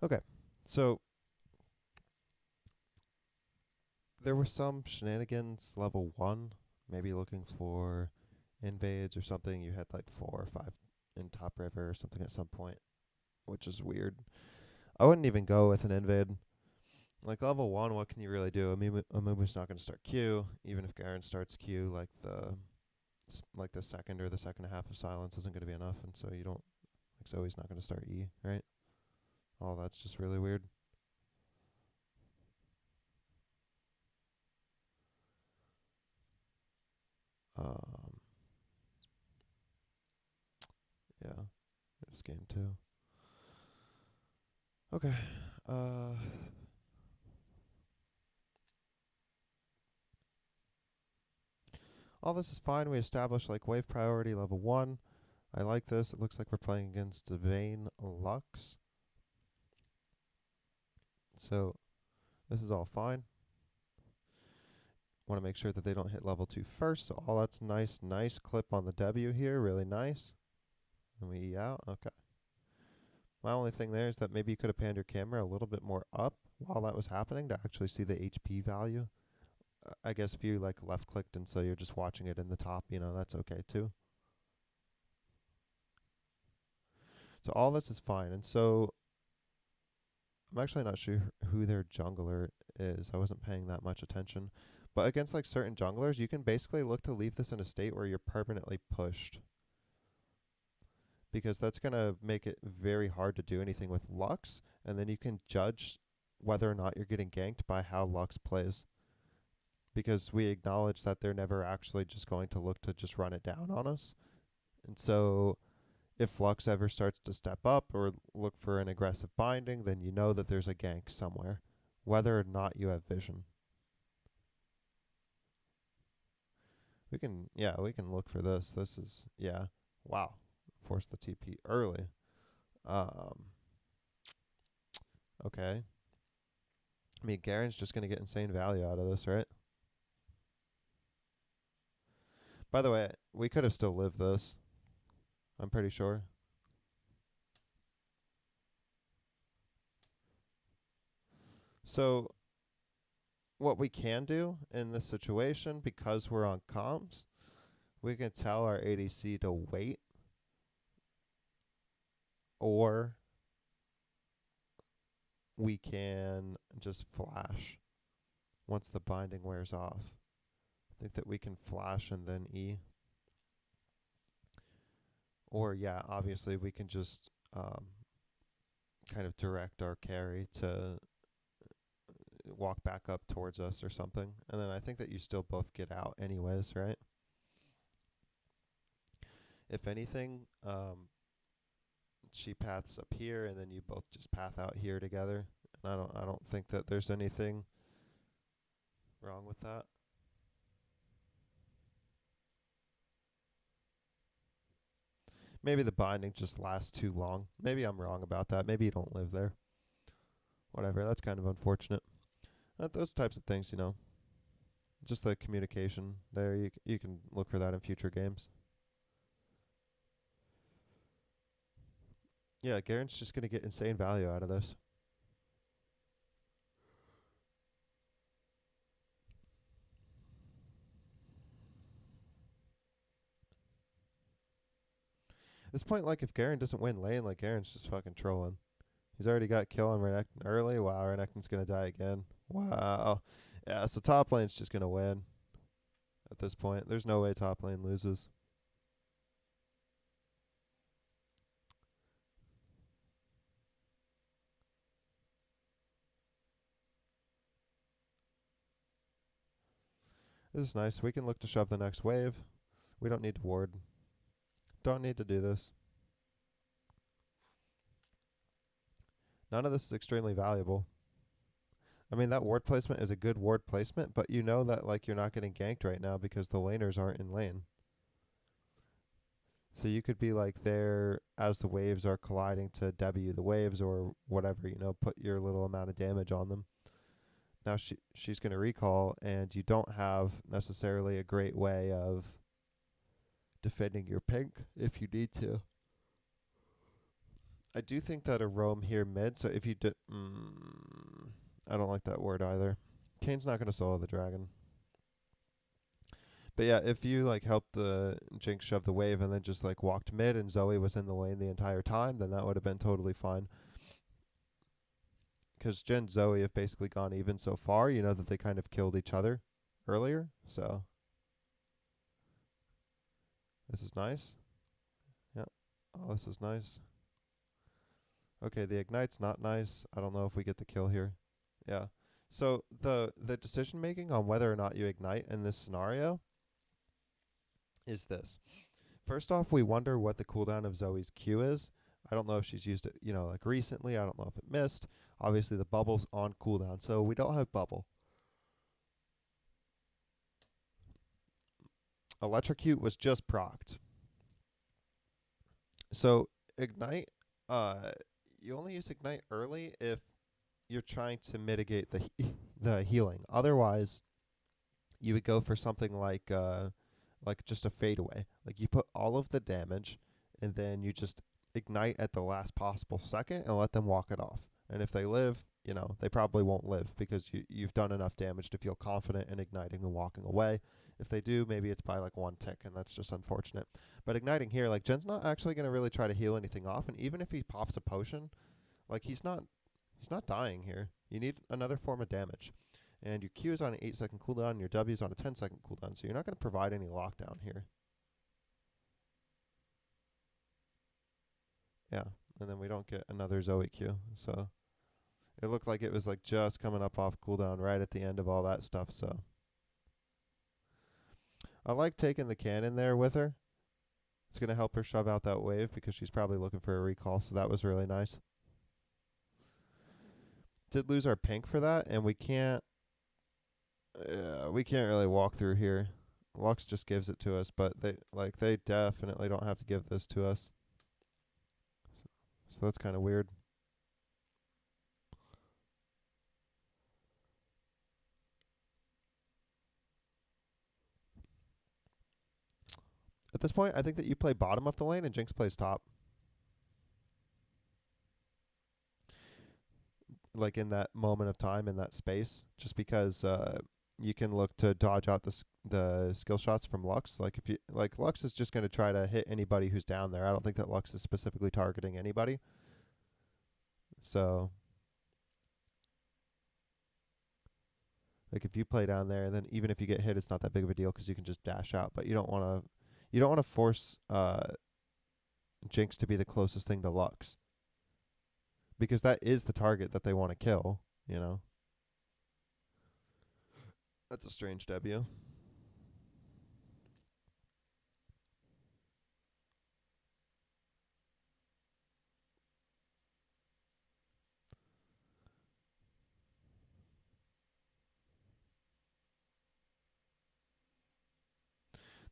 Okay, so there were some shenanigans level 1, maybe looking for invades or something. You had like 4 or 5 in top river or something at some point, which is weird. I wouldn't even go with an invade. Like level 1, what can you really do? Amumu's not going to start Q, even if Garen starts Q. Like the second or the second half of silence isn't going to be enough, and so you don't. Like Zoe's not going to start E, right? All that's just really weird. Um, yeah, it's game 2. Okay. Uh, all this is fine. We established like wave priority level 1. I like this. It looks like we're playing against Vayne Lux. So this is all fine. Want to make sure that they don't hit level 2 first. So all that's nice. Nice clip on the W here. Really nice. And we E out. Okay. My only thing there is that maybe you could have panned your camera a little bit more up while that was happening to actually see the HP value. I guess if you like left clicked and so you're just watching it in the top, that's okay too. So all this is fine. And so I'm actually not sure who their jungler is. I wasn't paying that much attention. But against like certain junglers, you can basically look to leave this in a state where you're permanently pushed. Because that's going to make it very hard to do anything with Lux. And then you can judge whether or not you're getting ganked by how Lux plays. Because we acknowledge that they're never actually just going to look to just run it down on us. And so if Lux ever starts to step up or look for an aggressive binding, then you know that there's a gank somewhere, whether or not you have vision. We can look for this. This is, yeah, wow. Force the TP early. Um, okay. I mean, Garen's just going to get insane value out of this, right? By the way, we could have still lived this. I'm pretty sure. So, what we can do in this situation, because we're on comms, we can tell our ADC to wait, or we can just flash once the binding wears off. I think that we can flash and then E. Or, yeah, obviously we can just kind of direct our carry to walk back up towards us or something. And then I think that you still both get out anyways, right? If anything, she paths up here and then you both just path out here together. And I don't think that there's anything wrong with that. Maybe the binding just lasts too long. Maybe I'm wrong about that. Maybe you don't live there. Whatever. That's kind of unfortunate. Those types of things, just the communication there. You can look for that in future games. Yeah, Garen's just gonna get insane value out of this. At this point, like if Garen doesn't win lane, like Garen's just fucking trolling. He's already got kill on Renekton early. Wow, Renekton's gonna die again. Wow. Yeah, so top lane's just gonna win at this point. There's no way top lane loses. This is nice. We can look to shove the next wave. We don't need to ward. Don't need to do this. None of this is extremely valuable. I mean, that ward placement is a good ward placement, but you know that like you're not getting ganked right now because the laners aren't in lane. So you could be like there as the waves are colliding to W the waves or whatever, put your little amount of damage on them. Now she's going to recall, and you don't have necessarily a great way of defending your pink if you need to. I do think that a roam here mid. So if you did, I don't like that word either. Kane's not gonna solo the dragon. But yeah, if you like helped the Jinx shove the wave and then just like walked mid and Zoe was in the lane the entire time, then that would have been totally fine. Because Jen and Zoe have basically gone even so far. You know that they kind of killed each other earlier. So this is nice. Yeah. Oh, this is nice. Okay, the ignite's not nice. I don't know if we get the kill here. Yeah. So the decision making on whether or not you ignite in this scenario is this. First off, we wonder what the cooldown of Zoe's Q is. I don't know if she's used it, like recently. I don't know if it missed. Obviously, the bubble's on cooldown, so we don't have bubble. Electrocute was just procced. So ignite, you only use ignite early if you're trying to mitigate the healing. Otherwise, you would go for something like just a fadeaway. Like you put all of the damage, and then you just ignite at the last possible second and let them walk it off. And if they live, they probably won't live because you've done enough damage to feel confident in igniting and walking away. If they do, maybe it's by like one tick, and that's just unfortunate. But igniting here, like Jen's not actually going to really try to heal anything off, and even if he pops a potion, like he's not dying here. You need another form of damage. And your Q is on an 8-second cooldown, and your W is on a 10-second cooldown, so you're not going to provide any lockdown here. Yeah, and then we don't get another Zoe Q, so it looked like it was like just coming up off cooldown right at the end of all that stuff, so. I like taking the cannon there with her. It's going to help her shove out that wave because she's probably looking for a recall, so that was really nice. Did lose our pink for that, and we can't really walk through here. Lux just gives it to us, but they definitely don't have to give this to us. So that's kind of weird. At this point, I think that you play bottom of the lane and Jinx plays top. Like in that moment of time, in that space, just because you can look to dodge out the skill shots from Lux. Like if you Lux is just going to try to hit anybody who's down there. I don't think that Lux is specifically targeting anybody. So like if you play down there, then even if you get hit, it's not that big of a deal because you can just dash out. But you don't want to force Jinx to be the closest thing to Lux, because that is the target that they want to kill. That's a strange W.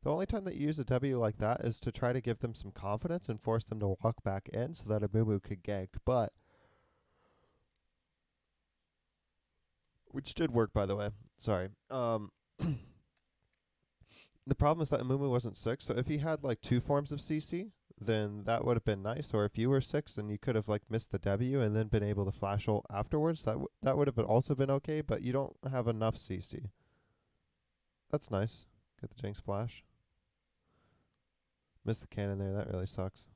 The only time that you use a W like that is to try to give them some confidence and force them to walk back in so that a Moo could gank. But which did work, by the way. Sorry. The problem is that Amumu wasn't 6, so if he had like 2 forms of CC, then that would have been nice. Or if you were 6 and you could have like missed the W and then been able to flash ult afterwards, that would have also been okay. But you don't have enough CC. That's nice. Get the Jinx flash. Missed the cannon there. That really sucks.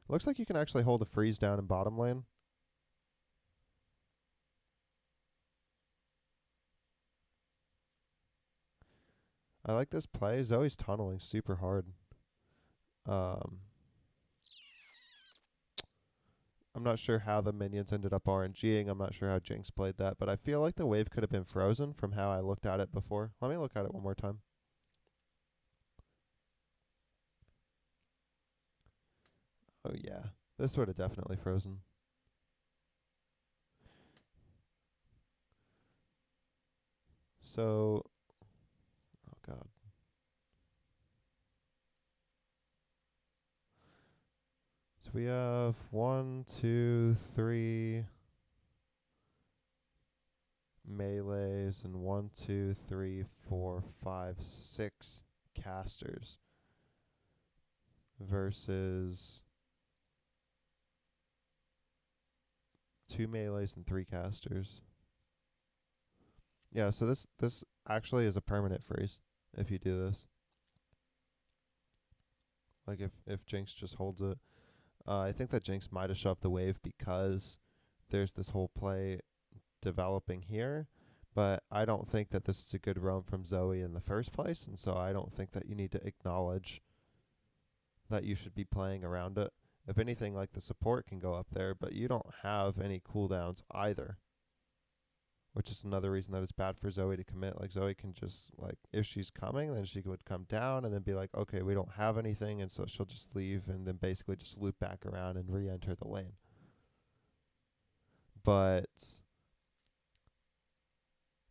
Looks like you can actually hold a freeze down in bottom lane. I like this play. Zoe's tunneling super hard. I'm not sure how the minions ended up RNGing. I'm not sure how Jinx played that, but I feel like the wave could have been frozen from how I looked at it before. Let me look at it one more time. Oh, yeah. This would have definitely frozen. So, oh, God. So we have 1, 2, 3 melees and 1, 2, 3, 4, 5, 6 casters versus 2 melees and 3 casters. Yeah, so this actually is a permanent freeze if you do this. Like if Jinx just holds it. I think that Jinx might have shoved the wave because there's this whole play developing here, but I don't think that this is a good roam from Zoe in the first place, and so I don't think that you need to acknowledge that you should be playing around it. If anything, like the support can go up there, but you don't have any cooldowns either, which is another reason that it's bad for Zoe to commit. Like Zoe can just like if she's coming, then she would come down and then be like, okay, we don't have anything, and so she'll just leave and then basically just loop back around and re-enter the lane. But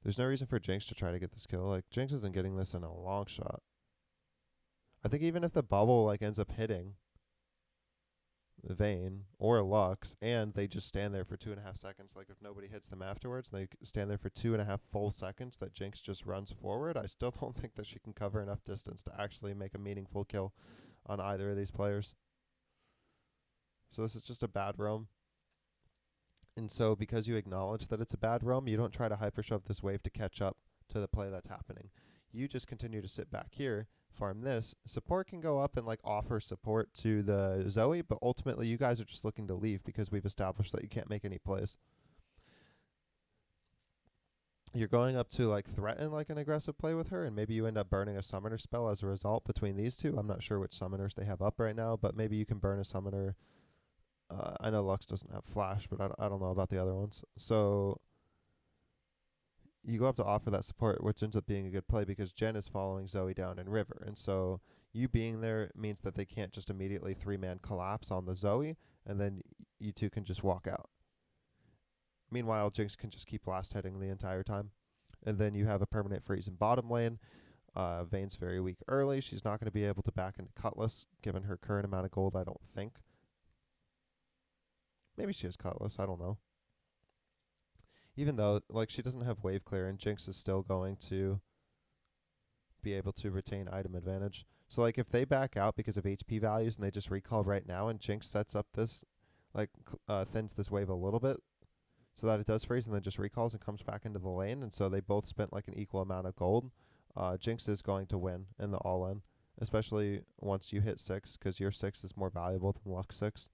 there's no reason for Jinx to try to get this kill. Like Jinx isn't getting this in a long shot. I think even if the bubble like ends up hitting Vayne or Lux, and they just stand there for 2.5 seconds. Like if nobody hits them afterwards, and they stand there for 2.5 full seconds. That Jinx just runs forward. I still don't think that she can cover enough distance to actually make a meaningful kill on either of these players. So this is just a bad roam. And so because you acknowledge that it's a bad roam, you don't try to hyper shove this wave to catch up to the play that's happening. You just continue to sit back here, farm this. Support can go up and like offer support to the Zoe, but ultimately you guys are just looking to leave because we've established that you can't make any plays. You're going up to like threaten like an aggressive play with her, and maybe you end up burning a summoner spell as a result between these two. I'm not sure which summoners they have up right now, but maybe you can burn a summoner. I know Lux doesn't have flash, but I don't know about the other ones. So you go up to offer that support, which ends up being a good play because Jen is following Zoe down in river. And so you being there means that they can't just immediately 3-man collapse on the Zoe, and then you two can just walk out. Meanwhile, Jinx can just keep last heading the entire time. And then you have a permanent freeze in bottom lane. Vayne's very weak early. She's not going to be able to back into Cutlass, given her current amount of gold, I don't think. Maybe she has Cutlass, I don't know. Even though, like, she doesn't have wave clear, and Jinx is still going to be able to retain item advantage. So, like, if they back out because of HP values and they just recall right now, and Jinx sets up this, like, thins this wave a little bit so that it does freeze and then just recalls and comes back into the lane, and so they both spent, like, an equal amount of gold, Jinx is going to win in the all-in, especially once you hit 6, because your 6 is more valuable than Lux 6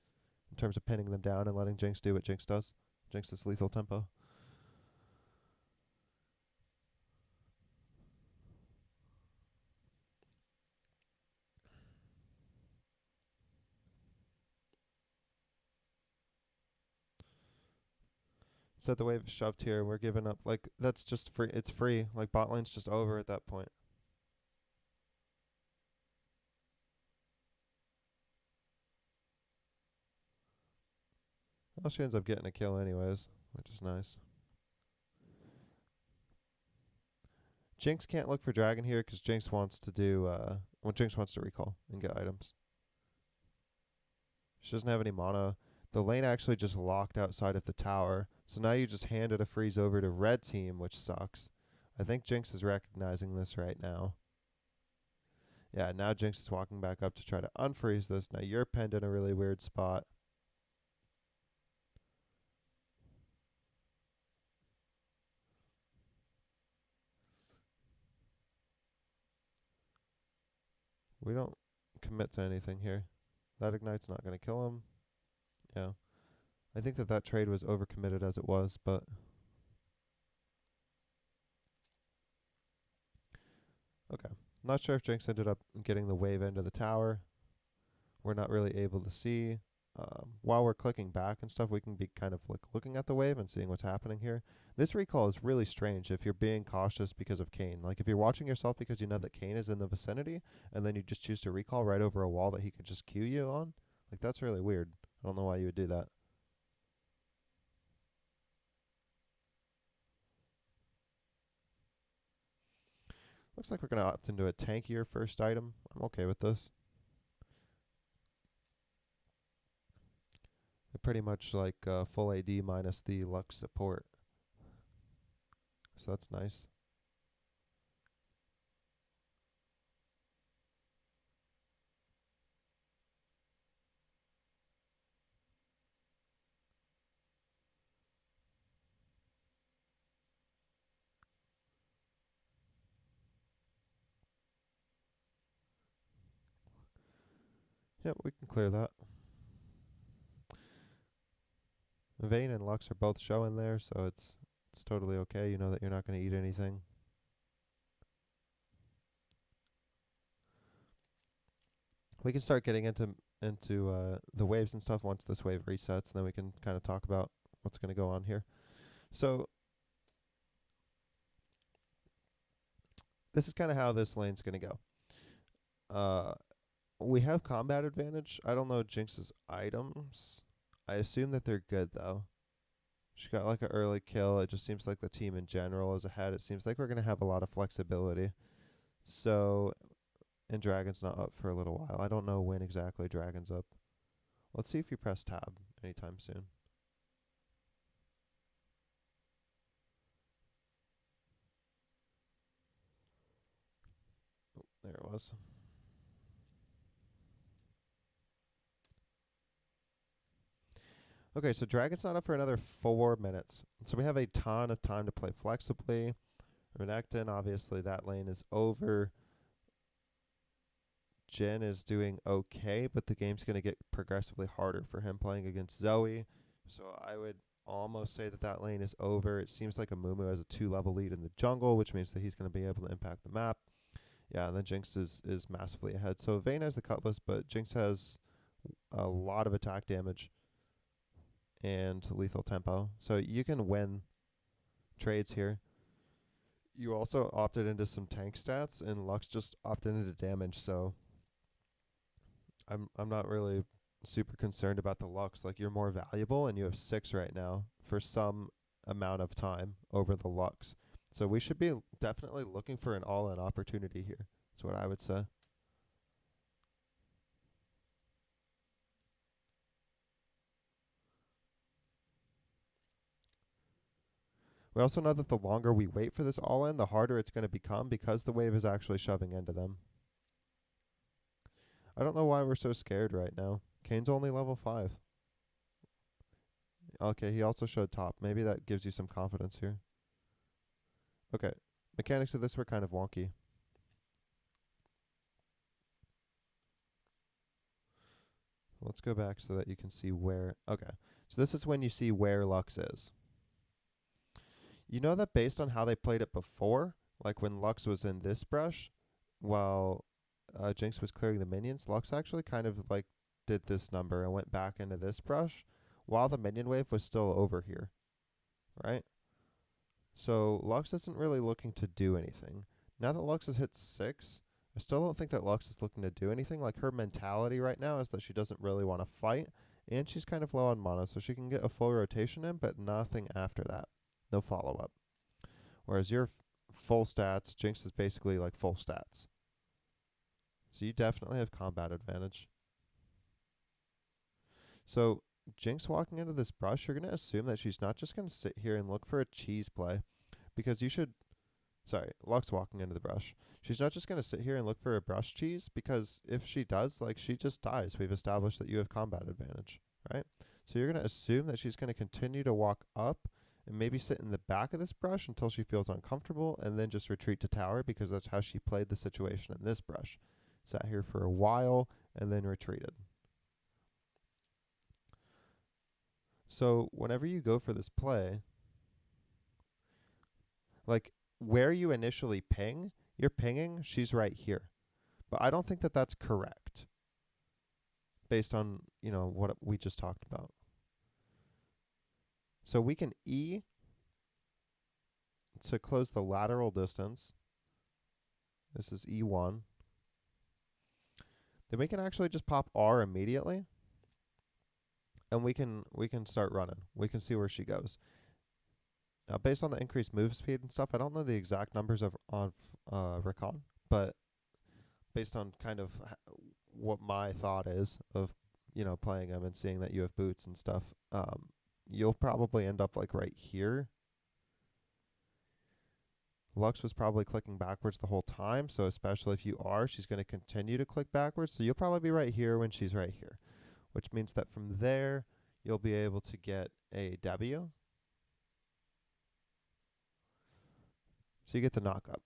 in terms of pinning them down and letting Jinx do what Jinx does. Jinx is lethal tempo. So the wave is shoved here. We're giving up. Like, that's just free. It's free. Like, bot lane's just over at that point. Well, she ends up getting a kill anyways, which is nice. Jinx can't look for dragon here because Jinx wants to do, Jinx wants to recall and get items. She doesn't have any mana. The lane actually just locked outside of the tower. So now you just handed a freeze over to red team, which sucks. I think Jinx is recognizing this right now. Yeah, now Jinx is walking back up to try to unfreeze this. Now you're pinned in a really weird spot. We don't commit to anything here. That Ignite's not going to kill him. Yeah. I think that trade was overcommitted as it was, but okay. Not sure if Jinx ended up getting the wave into the tower. We're not really able to see. While we're clicking back and stuff, we can be kind of like looking at the wave and seeing what's happening here. This recall is really strange if you're being cautious because of Kayn. Like if you're watching yourself because you know that Kayn is in the vicinity, and then you just choose to recall right over a wall that he could just Q you on, like that's really weird. I don't know why you would do that. Looks like we're going to opt into a tankier first item. I'm okay with this. Pretty much like full AD minus the Lux support. So that's nice. Yep, we can clear that. Vayne and Lux are both showing there, so it's totally okay. You know that you're not going to eat anything. We can start getting into the waves and stuff once this wave resets, and then we can kind of talk about what's going to go on here. So this is kind of how this lane's going to go. We have combat advantage. I don't know Jinx's items. I assume that they're good though. She got like an early kill. It just seems like the team in general is ahead. It seems like we're gonna have a lot of flexibility. So, and Dragon's not up for a little while. I don't know when exactly Dragon's up. Let's see if you press tab anytime soon. There it was. Okay, so Dragon's not up for another 4 minutes. So we have a ton of time to play flexibly. Renekton, obviously, that lane is over. Jin is doing okay, but the game's going to get progressively harder for him playing against Zoe. So I would almost say that that lane is over. It seems like Amumu has a 2-level lead in the jungle, which means that he's going to be able to impact the map. Yeah, and then Jinx is massively ahead. So Vayne has the Cutlass, but Jinx has a lot of attack damage and lethal tempo. So you can win trades here. You also opted into some tank stats, and Lux just opted into damage, so I'm not really super concerned about the Lux. Like, you're more valuable, and you have 6 right now for some amount of time over the Lux. So we should be definitely looking for an all-in opportunity here. That's what I would say. We also know that the longer we wait for this all-in, the harder it's going to become because the wave is actually shoving into them. I don't know why we're so scared right now. Kane's only level 5. Okay, he also showed top. Maybe that gives you some confidence here. Okay, mechanics of this were kind of wonky. Let's go back so that you can see where. Okay, so this is when you see where Lux is. You know that based on how they played it before, like when Lux was in this brush, while Jinx was clearing the minions, Lux actually kind of like did this number and went back into this brush while the minion wave was still over here, right? So Lux isn't really looking to do anything. Now that Lux has hit 6, I still don't think that Lux is looking to do anything. Like, her mentality right now is that she doesn't really want to fight, and she's kind of low on mana, so she can get a full rotation in, but nothing after that. No follow-up. Whereas your full stats, Jinx is basically like full stats. So you definitely have combat advantage. So Jinx walking into this brush, you're going to assume that she's not just going to sit here and look for a cheese play, because you should. Sorry, Lux walking into the brush. She's not just going to sit here and look for a brush cheese, because if she does, like, she just dies. We've established that you have combat advantage, right? So you're going to assume that she's going to continue to walk up and maybe sit in the back of this brush until she feels uncomfortable and then just retreat to tower, because that's how she played the situation in this brush. Sat here for a while and then retreated. So whenever you go for this play, like, where you initially ping, you're pinging, she's right here. But I don't think that that's correct based on, what we just talked about. So we can E to close the lateral distance. This is E1. Then we can actually just pop R immediately, and we can start running. We can see where she goes. Now, based on the increased move speed and stuff, I don't know the exact numbers of Rakan, but based on kind of what my thought is of playing him and seeing that you have boots and stuff, you'll probably end up like right here. Lux was probably clicking backwards the whole time, so especially if you are, she's going to continue to click backwards. So you'll probably be right here when she's right here, which means that from there, you'll be able to get a W. So you get the knock up.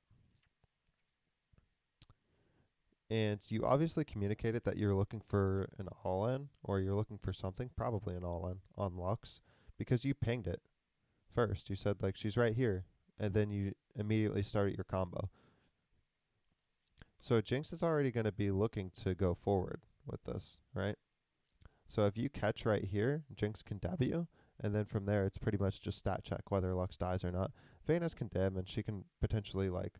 And you obviously communicated that you're looking for an all-in, or you're looking for something, probably an all-in on Lux, because you pinged it first. You said, like, she's right here, and then you immediately started your combo. So Jinx is already going to be looking to go forward with this, right? So if you catch right here, Jinx can W, and then from there it's pretty much just stat check whether Lux dies or not. Vayne has condemn, and she can potentially like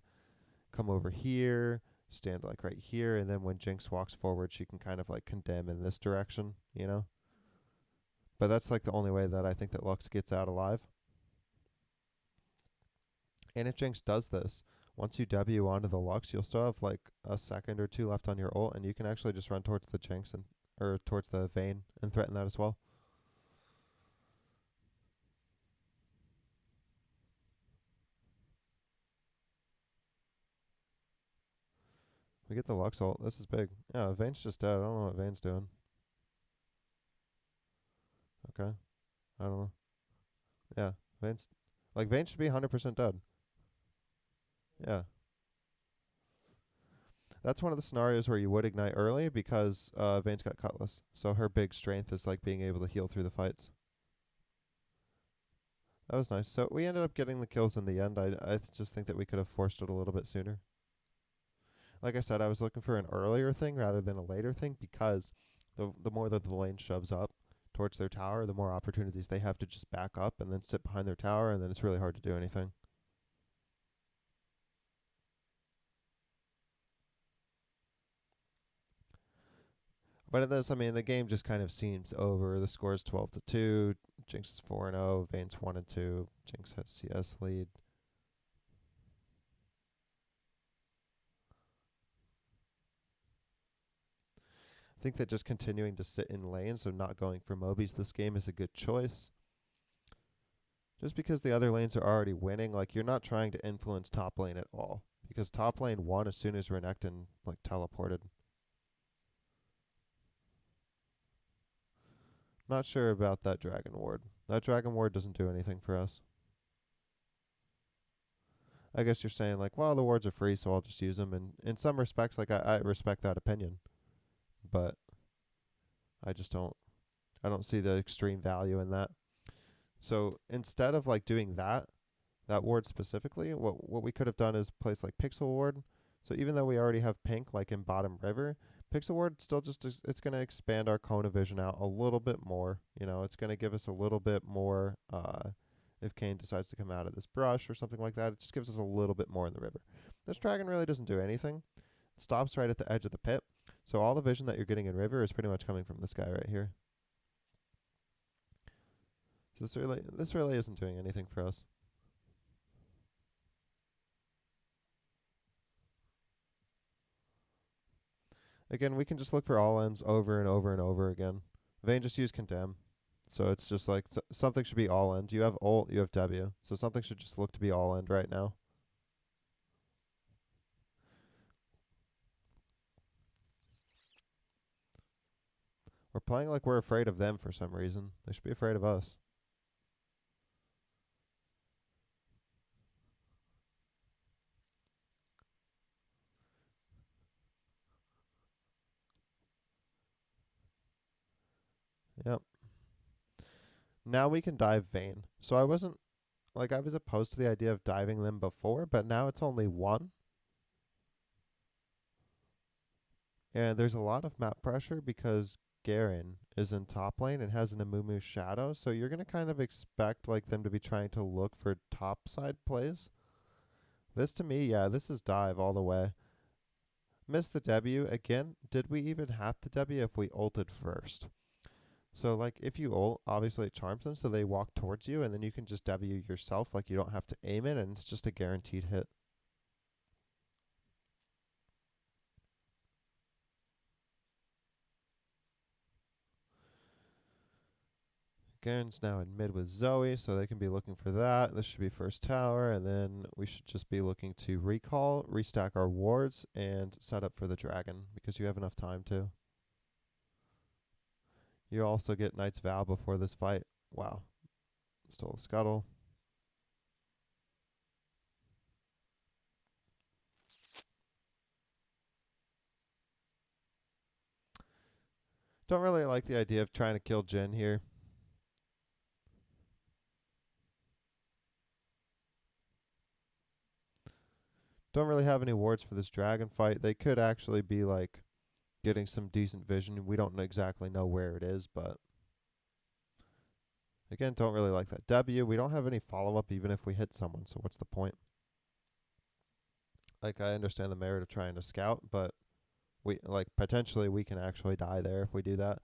come over here, stand like right here, and then when Jinx walks forward, she can kind of like condemn in this direction, you know? But that's like the only way that I think that Lux gets out alive. And if Jinx does this, once you W onto the Lux, you'll still have like a second or two left on your ult, and you can actually just run towards the Jinx and or towards the Vayne and threaten that as well. We get the Lux ult. This is big. Yeah, Vayne's just dead. I don't know what Vayne's doing. Okay. I don't know. Yeah. Vayne's like Vayne should be 100% dead. Yeah. That's one of the scenarios where you would ignite early because Vayne's got Cutlass. So her big strength is like being able to heal through the fights. That was nice. So we ended up getting the kills in the end. Just think that we could have forced it a little bit sooner. Like I said, I was looking for an earlier thing rather than a later thing because the more that the lane shoves up towards their tower, the more opportunities they have to just back up and then sit behind their tower, and then it's really hard to do anything. But in this, I mean, the game just kind of seems over. The score is 12-2. Jinx is 4-0. Vayne's 1-2. Jinx has CS lead. I think that just continuing to sit in lane, so not going for Mobies this game is a good choice. Just because the other lanes are already winning, like you're not trying to influence top lane at all. Because top lane won as soon as Renekton like teleported. Not sure about that Dragon Ward. That Dragon Ward doesn't do anything for us. I guess you're saying like, well, the wards are free, so I'll just use them. And in some respects, like I respect that opinion, but I just don't. I don't see the extreme value in that. So instead of like doing that ward specifically, what we could have done is place like Pixel Ward. So even though we already have pink like in bottom river, Pixel Ward still just it's going to expand our cone of vision out a little bit more. You know, it's going to give us a little bit more. If Kane decides to come out of this brush or something like that, it just gives us a little bit more in the river. This dragon really doesn't do anything. It stops right at the edge of the pit. So all the vision that you're getting in river is pretty much coming from this guy right here. So this really isn't doing anything for us. Again, we can just look for all ends over and over and over again. Vayne just use condemn. So it's just like something should be all end. You have ult, you have W. So something should just look to be all end right now. We're playing like we're afraid of them for some reason. They should be afraid of us. Yep. Now we can dive Vayne. So I wasn't like I was opposed to the idea of diving them before, but now it's only one. And there's a lot of map pressure because Garen is in top lane and has an Amumu shadow, so you're gonna kind of expect like them to be trying to look for top side plays. This to me, yeah, this is dive all the way. Missed the W again. Did we even have the W if we ulted first? So like if you ult, obviously it charms them so they walk towards you and then you can just W yourself, like you don't have to aim it and it's just a guaranteed hit. Garen's now in mid with Zoe, so they can be looking for that. This should be first tower, and then we should just be looking to recall, restack our wards, and set up for the dragon, because you have enough time to. You also get Knight's Vow before this fight. Wow. Stole the scuttle. Don't really like the idea of trying to kill Jin here. Don't really have any wards for this dragon fight. They could actually be like getting some decent vision. We don't exactly know where it is, but again, don't really like that W. We don't have any follow up even if we hit someone, so what's the point? Like I understand the merit of trying to scout, but we like potentially we can actually die there if we do that.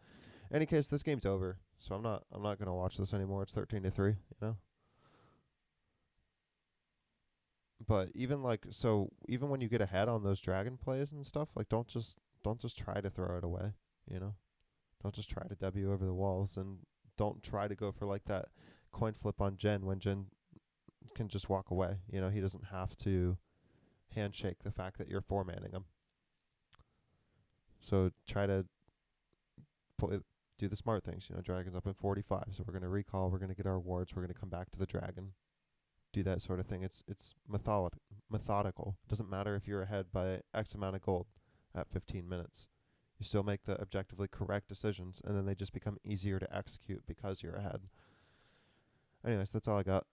In any case, this game's over, so I'm not gonna watch this anymore. It's 13-3, you know. But even like so, even when you get ahead on those dragon plays and stuff, like don't just try to throw it away, you know. Don't just try to W over the walls, and don't try to go for like that coin flip on Jen when Jen can just walk away. You know, he doesn't have to handshake the fact that you're four manning him. So try to play, do the smart things. You know, dragon's up in 45, so we're gonna recall. We're gonna get our wards. We're gonna come back to the dragon. Do that sort of thing. It's methodical. It doesn't matter if you're ahead by X amount of gold at 15 minutes. You still make the objectively correct decisions, and then they just become easier to execute because you're ahead. Anyways, that's all I got.